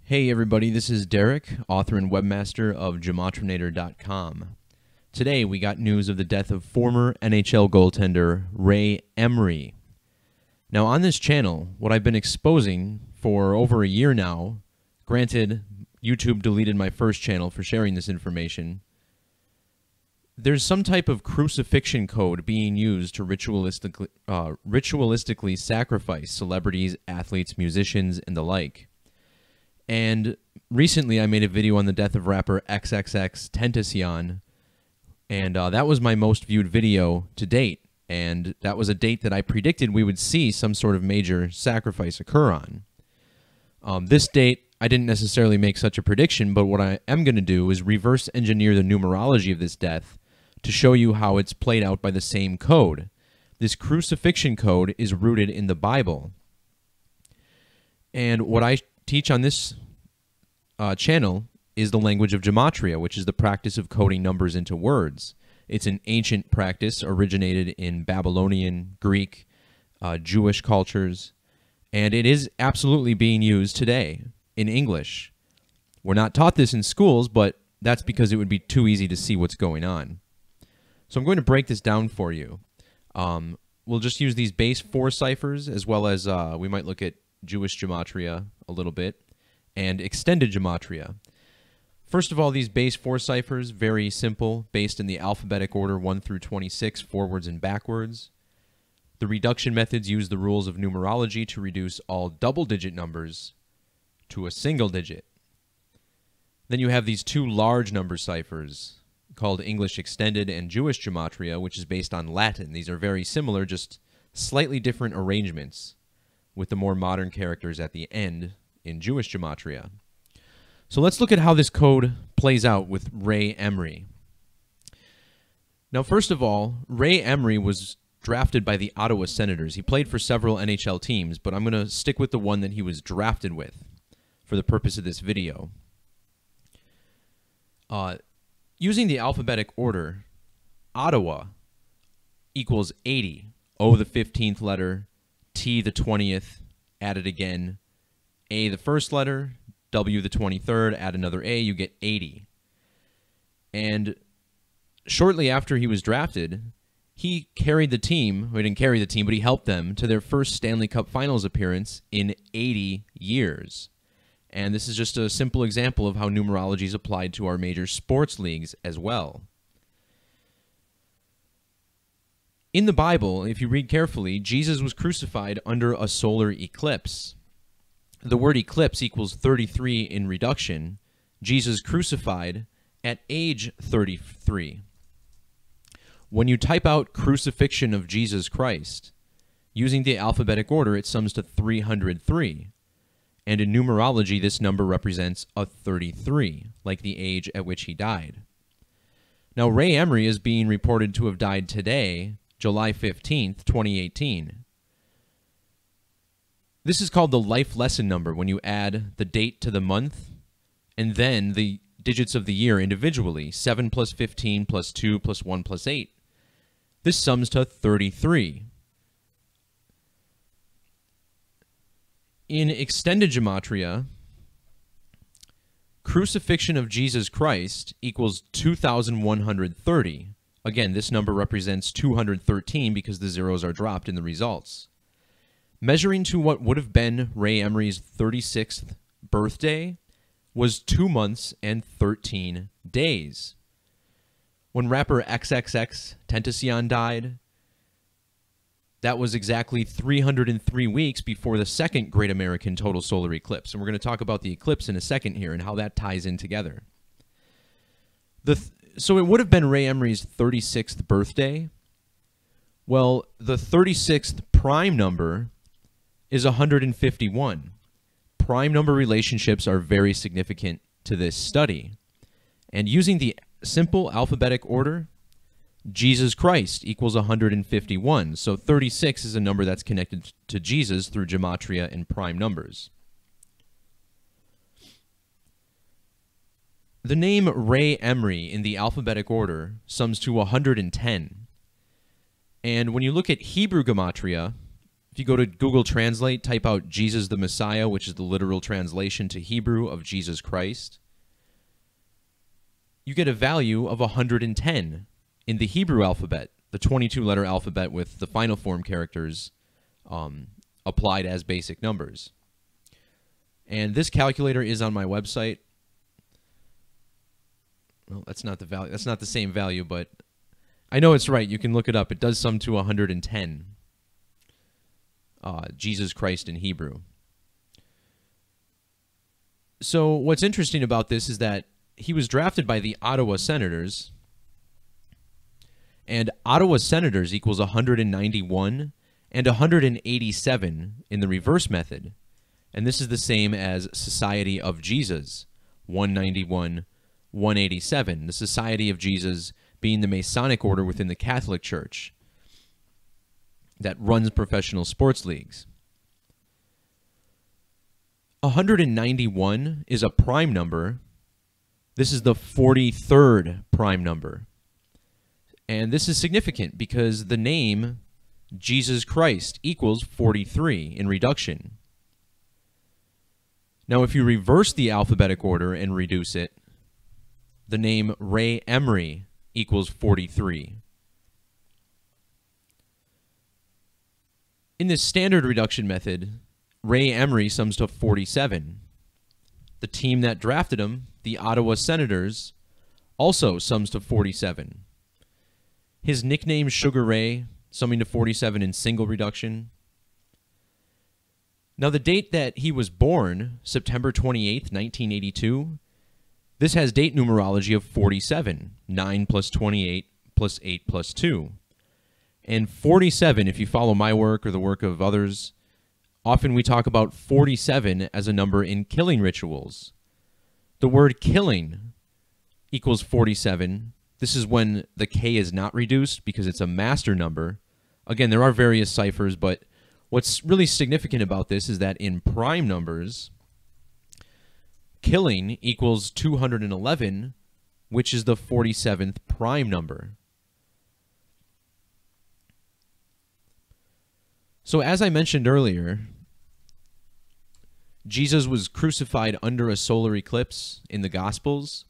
Hey everybody, this is Derek, author and webmaster of Gematrinator.com. Today we got news of the death of former NHL goaltender Ray Emery. Now on this channel, what I've been exposing for over a year now, granted YouTube deleted my first channel for sharing this information, there's some type of crucifixion code being used to ritualistically sacrifice celebrities, athletes, musicians, and the like. And recently I made a video on the death of rapper XXXTentacion, and that was my most viewed video to date, and that was a date that I predicted we would see some sort of major sacrifice occur on. This date, I didn't necessarily make such a prediction, but what I am going to do is reverse engineer the numerology of this death to show you how it's played out by the same code. This crucifixion code is rooted in the Bible. And what I teach on this channel is the language of Gematria, which is the practice of coding numbers into words. It's an ancient practice originated in Babylonian, Greek, Jewish cultures, and it is absolutely being used today in English. We're not taught this in schools, but that's because it would be too easy to see what's going on. So I'm going to break this down for you. We'll just use these base 4 ciphers, as well as we might look at Jewish Gematria a little bit, and extended Gematria. First of all, these base 4 ciphers, very simple, based in the alphabetic order 1 through 26, forwards and backwards. The reduction methods use the rules of numerology to reduce all double-digit numbers to a single digit. Then you have these 2 large number ciphers, called English Extended and Jewish Gematria, which is based on Latin. These are very similar, just slightly different arrangements, with the more modern characters at the end in Jewish Gematria. So let's look at how this code plays out with Ray Emery. Now, first of all, Ray Emery was drafted by the Ottawa Senators. He played for several NHL teams, but I'm going to stick with the one that he was drafted with for the purpose of this video. Using the alphabetic order, Ottawa equals 80. O the 15th letter, T the 20th, add it again, A the first letter, W the 23rd, add another A, you get 80. And shortly after he was drafted, he carried the team, well, he didn't carry the team, but he helped them to their first Stanley Cup Finals appearance in 80 years. And this is just a simple example of how numerology is applied to our major sports leagues as well. In the Bible, if you read carefully, Jesus was crucified under a solar eclipse. The word eclipse equals 33 in reduction. Jesus crucified at age 33. When you type out crucifixion of Jesus Christ, using the alphabetic order, it sums to 303. And in numerology, this number represents a 33, like the age at which he died. Now, Ray Emery is being reported to have died today, July 15th, 2018. This is called the life lesson number when you add the date to the month and then the digits of the year individually, 7 plus 15 plus 2 plus 1 plus 8. This sums to 33. In extended Gematria, crucifixion of Jesus Christ equals 2,130. Again, this number represents 213 because the zeros are dropped in the results. Measuring to what would have been Ray Emery's 36th birthday was 2 months and 13 days. When rapper XXXTentacion died, that was exactly 303 weeks before the second Great American Total Solar Eclipse. And we're going to talk about the eclipse in a second here and how that ties in together. So it would have been Ray Emery's 36th birthday. Well, the 36th prime number is 151. Prime number relationships are very significant to this study. And using the simple alphabetic order, Jesus Christ equals 151. So 36 is a number that's connected to Jesus through Gematria and prime numbers. The name Ray Emery in the alphabetic order sums to 110. And when you look at Hebrew Gematria, If you go to Google Translate, type out Jesus the Messiah, which is the literal translation to Hebrew of Jesus Christ, you get a value of 110 in the Hebrew alphabet, the 22-letter alphabet with the final form characters applied as basic numbers. And this calculator is on my website. Well, that's not the value. That's not the same value, but I know it's right. You can look it up. It does sum to 110. Jesus Christ in Hebrew. So what's interesting about this is that he was drafted by the Ottawa Senators, and Ottawa Senators equals 191 and 187 in the reverse method. And this is the same as Society of Jesus, 191, 187. The Society of Jesus being the Masonic order within the Catholic Church that runs professional sports leagues. 191 is a prime number. This is the 43rd prime number. And this is significant because the name Jesus Christ equals 43 in reduction. Now, if you reverse the alphabetic order and reduce it, the name Ray Emery equals 43. In this standard reduction method, Ray Emery sums to 47. The team that drafted him, the Ottawa Senators, also sums to 47. His nickname, Sugar Ray, summing to 47 in single reduction. Now, the date that he was born, September 28th, 1982, this has date numerology of 47, 9 plus 28 plus 8 plus 2. And 47, if you follow my work or the work of others, often we talk about 47 as a number in killing rituals. The word killing equals 47. This is when the K is not reduced because it's a master number. Again, there are various ciphers, but what's really significant about this is that in prime numbers, killing equals 211, which is the 47th prime number. So as I mentioned earlier, Jesus was crucified under a solar eclipse in the Gospels.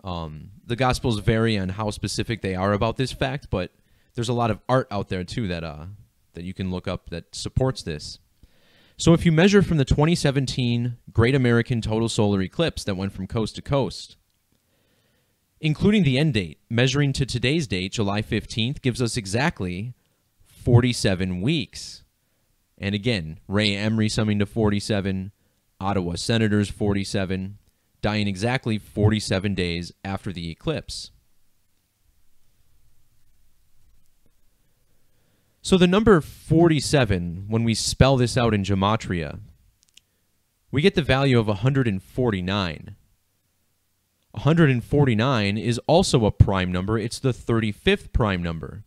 The Gospels vary on how specific they are about this fact, but there's a lot of art out there too that you can look up that supports this. So if you measure from the 2017 Great American Total Solar Eclipse that went from coast to coast, including the end date, measuring to today's date, July 15th, gives us exactly 47 weeks. And again, Ray Emery summing to 47, Ottawa Senators 47, dying exactly 47 days after the eclipse. So the number 47, when we spell this out in Gematria, we get the value of 149. 149 is also a prime number. It's the 35th prime number.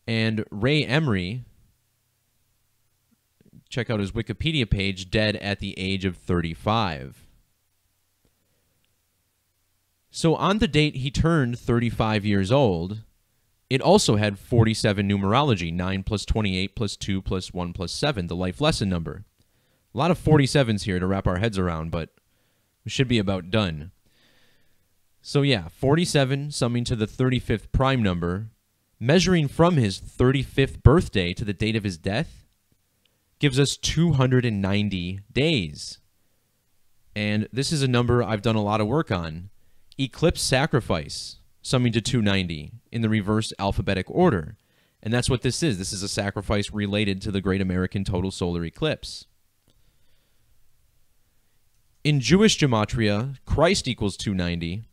And Ray Emery, check out his Wikipedia page, dead at the age of 35. So on the date he turned 35 years old, it also had 47 numerology, 9 plus 28 plus 2 plus 1 plus 7, the life lesson number. A lot of 47s here to wrap our heads around, but we should be about done. So yeah, 47 summing to the 35th prime number, measuring from his 35th birthday to the date of his death, gives us 290 days. And this is a number I've done a lot of work on. Eclipse sacrifice, summing to 290 in the reverse alphabetic order. And that's what this is. This is a sacrifice related to the Great American Total Solar Eclipse. In Jewish Gematria, Christ equals 290.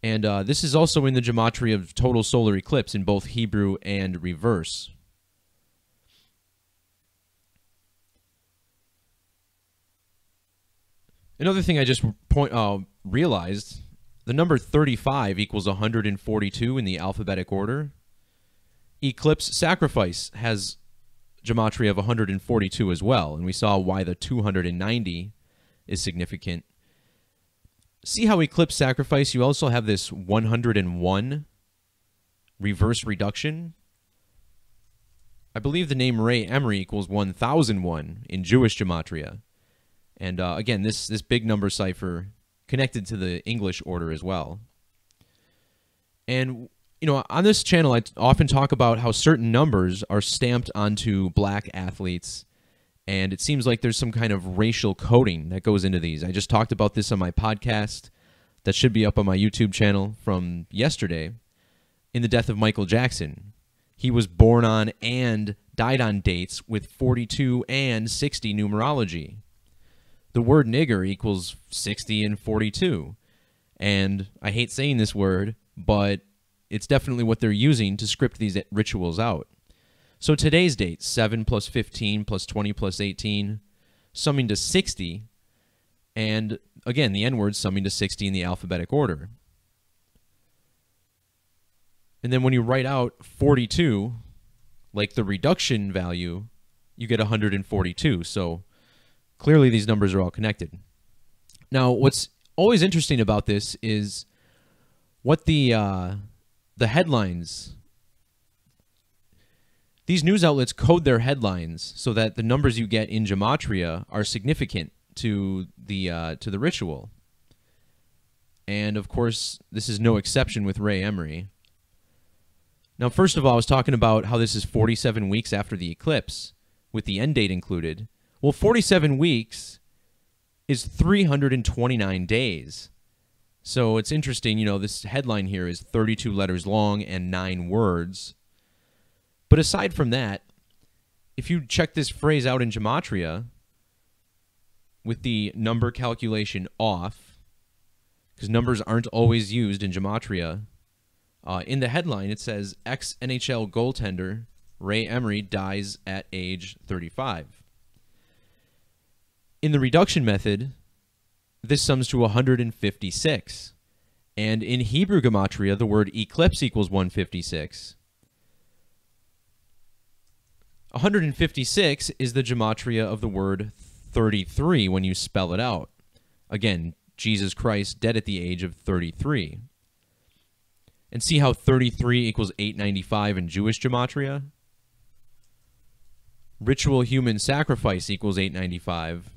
And this is also in the Gematria of Total Solar Eclipse in both Hebrew and reverse. Another thing I just realized, the number 35 equals 142 in the alphabetic order. Eclipse sacrifice has Gematria of 142 as well, and we saw why the 290 is significant. See how eclipse sacrifice, you also have this 101 reverse reduction? I believe the name Ray Emery equals 1001 in Jewish Gematria. And again, this big number cipher connected to the English order as well. And, on this channel, I often talk about how certain numbers are stamped onto black athletes, and it seems like there's some kind of racial coding that goes into these. I just talked about this on my podcast that should be up on my YouTube channel from yesterday, in the death of Michael Jackson. He was born on and died on dates with 42 and 60 numerology. The word nigger equals 60 and 42. And I hate saying this word, but it's definitely what they're using to script these rituals out. So today's date, 7 plus 15 plus 20 plus 18, summing to 60. And again, the N-word summing to 60 in the alphabetic order. And then when you write out 42, like the reduction value, you get 142. So clearly these numbers are all connected. Now, what's always interesting about this is what the headlines. These news outlets code their headlines so that the numbers you get in Gematria are significant to the ritual. And of course, this is no exception with Ray Emery. Now, first of all, I was talking about how this is 47 weeks after the eclipse, with the end date included. Well, 47 weeks is 329 days. So it's interesting, this headline here is 32 letters long and 9 words. But aside from that, if you check this phrase out in Gematria, with the number calculation off, because numbers aren't always used in Gematria, in the headline it says, ex-NHL goaltender Ray Emery dies at age 35. In the reduction method, this sums to 156. And in Hebrew Gematria, the word eclipse equals 156. 156 is the Gematria of the word 33 when you spell it out. Again, Jesus Christ dead at the age of 33. And see how 33 equals 895 in Jewish Gematria? Ritual human sacrifice equals 895.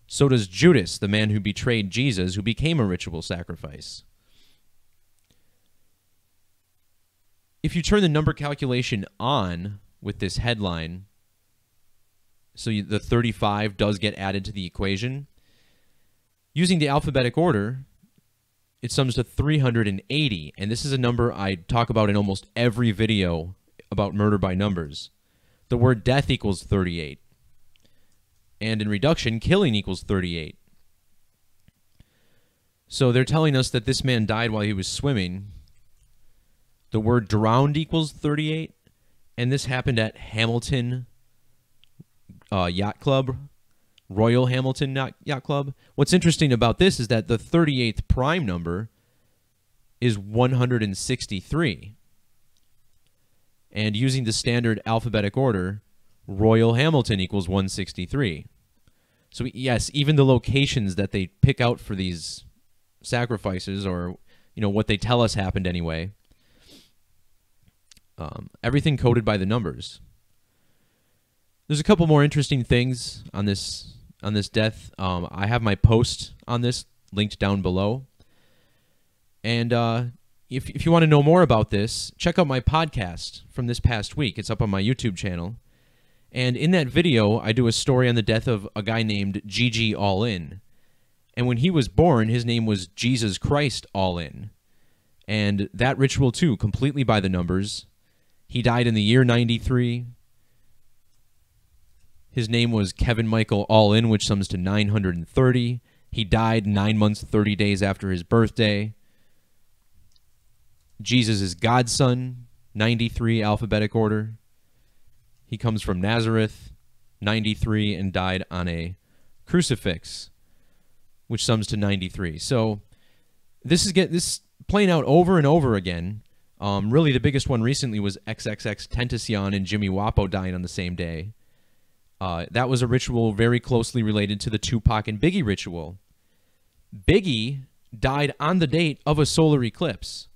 So does Judas, the man who betrayed Jesus, who became a ritual sacrifice. If you turn the number calculation on with this headline, so the 35 does get added to the equation, using the alphabetic order, it sums to 380, and this is a number I talk about in almost every video about murder by numbers. The word death equals 38. And in reduction, killing equals 38. So they're telling us that this man died while he was swimming. The word drowned equals 38, and this happened at Hamilton Yacht Club, Royal Hamilton Yacht Club. What's interesting about this is that the 38th prime number is 163. And using the standard alphabetic order, Royal Hamilton equals 163. So yes, even the locations that they pick out for these sacrifices, or what they tell us happened anyway, everything coded by the numbers. There's a couple more interesting things on this death. I have my post on this linked down below. And if you want to know more about this, check out my podcast from this past week. It's up on my YouTube channel. And in that video, I do a story on the death of a guy named GG All In. And when he was born, his name was Jesus Christ All In. And that ritual, too, completely by the numbers. He died in the year 93. His name was Kevin Michael All In, which sums to 930. He died 9 months, 30 days after his birthday. Jesus is God's son, 93 alphabetic order. He comes from Nazareth, 93, and died on a crucifix, which sums to 93. So this is playing out over and over again. Really, the biggest one recently was XXX Tentacion and Jimmy Wapo dying on the same day. That was a ritual very closely related to the Tupac and Biggie ritual. Biggie died on the date of a solar eclipse.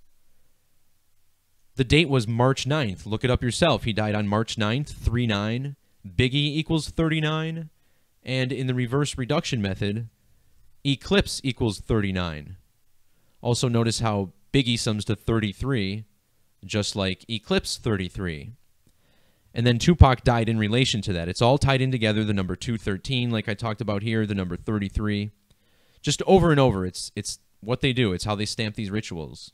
The date was March 9th. Look it up yourself. He died on March 9th, 39. Biggie equals 39. And in the reverse reduction method, eclipse equals 39. Also notice how Biggie sums to 33, just like eclipse 33. And then Tupac died in relation to that. It's all tied in together, the number 213, like I talked about here, the number 33. Just over and over, it's what they do. It's how they stamp these rituals.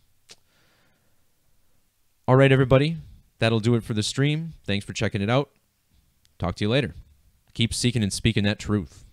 All right, everybody. That'll do it for the stream. Thanks for checking it out. Talk to you later. Keep seeking and speaking that truth.